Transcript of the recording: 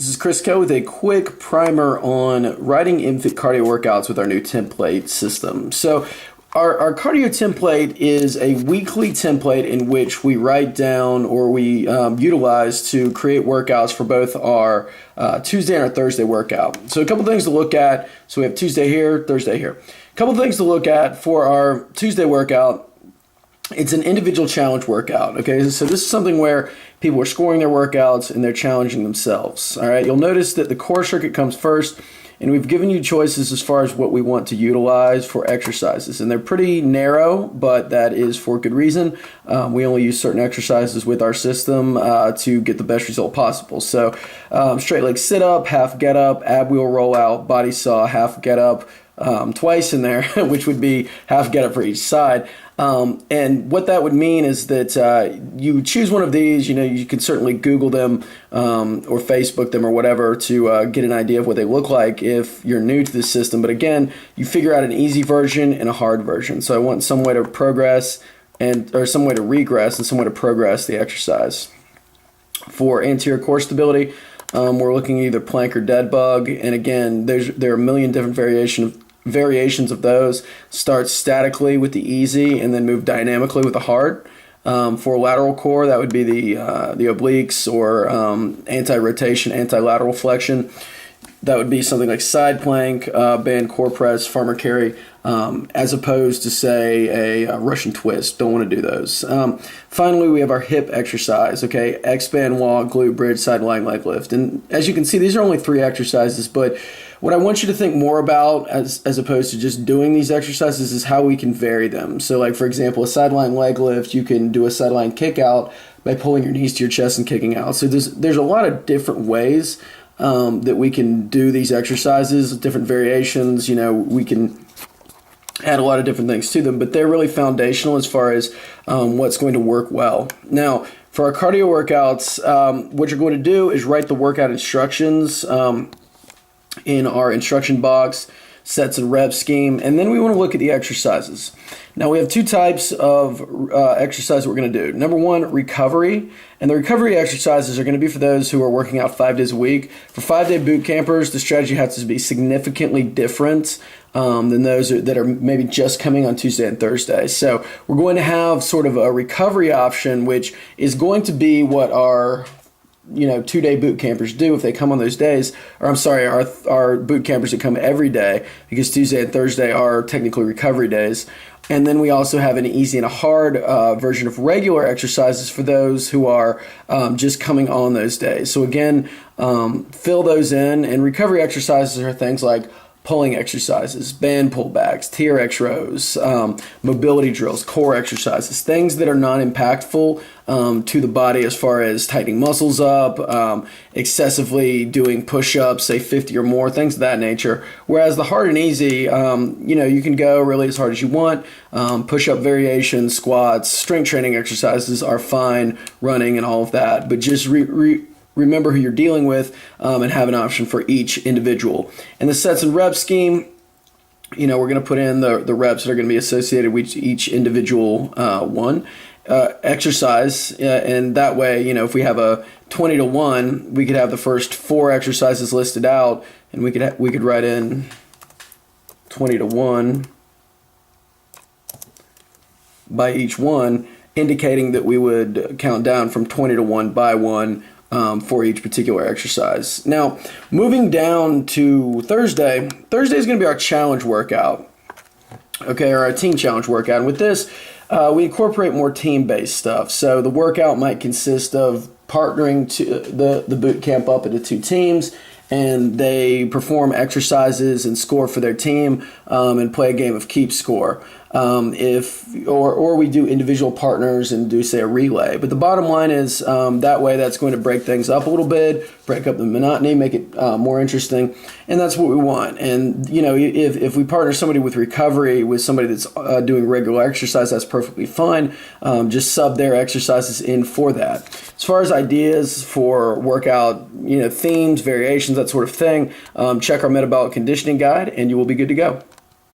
This is Chris Co with a quick primer on writing infant cardio workouts with our new template system. So our cardio template is a weekly template in which we write down or we utilize to create workouts for both our Tuesday and our Thursday workout. So a couple things to look at. So we have Tuesday here, Thursday here. A couple things to look at for our Tuesday workout. It's an individual challenge workout, okay? So this is something where people are scoring their workouts and they're challenging themselves, all right? You'll notice that the core circuit comes first, and we've given you choices as far as what we want to utilize for exercises. And they're pretty narrow, but that is for good reason. We only use certain exercises with our system to get the best result possible. So straight leg sit-up, half get-up, ab wheel roll-out, body saw, half get-up, twice in there, which would be half get-up for each side. And what that would mean is that you choose one of these. You know, you can certainly Google them or Facebook them or whatever to get an idea of what they look like if you're new to the system. But again, you figure out an easy version and a hard version. So I want some way to progress or some way to regress and some way to progress the exercise. For anterior core stability, we're looking at either plank or dead bug. And again, there are a million different variations of those. Start statically with the easy and then move dynamically with the hard. For lateral core, that would be the obliques or anti-rotation, anti-lateral flexion. That would be something like side plank, band core press, farmer carry, as opposed to, say, a Russian twist. Don't want to do those. Finally, we have our hip exercise, okay? X-band walk, glute bridge, side lying leg lift. And as you can see, these are only 3 exercises, but what I want you to think more about as opposed to just doing these exercises is how we can vary them. So like, for example, a sideline leg lift, you can do a sideline kick out by pulling your knees to your chest and kicking out. So there's a lot of different ways that we can do these exercises, different variations. You know, we can add a lot of different things to them, but they're really foundational as far as what's going to work well. Now, for our cardio workouts, what you're going to do is write the workout instructions in our instruction box, sets and rep scheme, and then we want to look at the exercises. Now we have 2 types of exercise we're going to do. Number 1, recovery, and the recovery exercises are going to be for those who are working out 5 days a week. For 5-day boot campers, the strategy has to be significantly different than those that are maybe just coming on Tuesday and Thursday. So we're going to have sort of a recovery option, which is going to be what our 2-day boot campers do if they come on those days, or I'm sorry, our boot campers that come every day, because Tuesday and Thursday are technically recovery days. And then we also have an easy and a hard version of regular exercises for those who are just coming on those days. So again, fill those in, and recovery exercises are things like pulling exercises, band pullbacks, TRX rows, mobility drills, core exercises, things that are non-impactful to the body as far as tightening muscles up, excessively doing push-ups, say 50 or more, things of that nature. Whereas the hard and easy, you can go really as hard as you want. Push-up variations, squats, strength training exercises are fine, running and all of that, but just remember who you're dealing with and have an option for each individual. And the sets and rep scheme, we're going to put in the reps that are going to be associated with each individual one exercise. And that way, if we have a 20-to-1, we could have the first 4 exercises listed out, and we could write in 20-to-1 by each one, indicating that we would count down from 20-to-1 by 1 for each particular exercise. Now, moving down to Thursday is going to be our challenge workout, okay, or our team challenge workout. And with this, we incorporate more team-based stuff. So the workout might consist of partnering to the boot camp up into 2 teams, and they perform exercises and score for their team and play a game of keep score. Or we do individual partners and do, say, a relay. But the bottom line is that way that's going to break things up a little bit, break up the monotony, make it more interesting, and that's what we want. And if we partner somebody with recovery with somebody that's doing regular exercise, that's perfectly fine. Just sub their exercises in for that. As far as ideas for workout, themes, variations, that sort of thing, check our metabolic conditioning guide, and you will be good to go.